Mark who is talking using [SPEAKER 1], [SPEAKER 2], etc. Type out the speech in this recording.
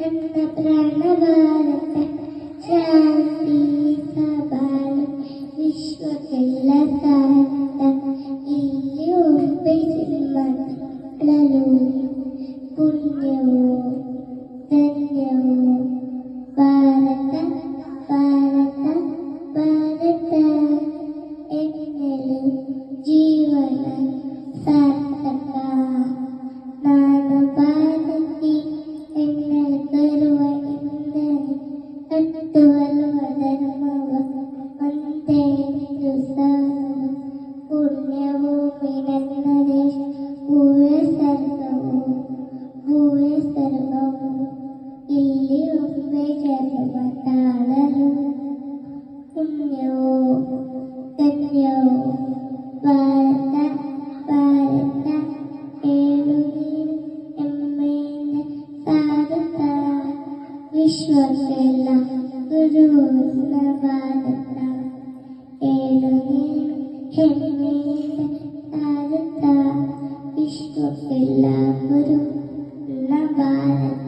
[SPEAKER 1] ನನ್ನ ಪ್ರಾಣ ಭಾರತ ಶಾಂತಿ ಸಬಾಳ ವಿಶ್ವಕ್ಕೆಲ್ಲ ಸಾರ್ಥ ಇಲ್ಲಿ ಒಪ್ಪಿಸಿ ಮಾಡಲು ಪುಣ್ಯವೋ ಧನ್ಯವೋ ಭಾರತ ಭಾರತ ಭಾರತ ಎನ್ನಲು ಜೀವನ ಸಾರ್ಥಕ. ನಾನು ಭಾರತಿ ಎನ್ನಲು ತರುವ ಇಂದನೆ ಕಟ್ಟುವಲ್ವ ಧರ್ಮವ ಒಂದೇ ಸಾರುವ ಪುಣ್ಯಭೂಮಿ ನನ್ನ ದೇಶ ಭೂಯ ಸರ್ವವು ಇಲ್ಲಿ ಒಮ್ಮೆ ಜನ್ಮ ತಾಳಲು ಪುಣ್ಯವೋ ಧನ್ಯವೋ ಭಾರತ ಭಾರತ ಏಳು ನೀರು ಹೆಮ್ಮೆಯಿಂದ ಸಾರುತ್ತ ವಿಶ್ವಕ್ಕೆಲ್ಲ ಗುರುವಿನ ಭಾರತ ಏಳು ನೀರು ಹೆಮ್ಮೆಯಿಂದ ಸಾರುತ್ತ ವಿಶ್ವಕ್ಕೆಲ್ಲ ಗುರುವಿನ ಭಾರತ.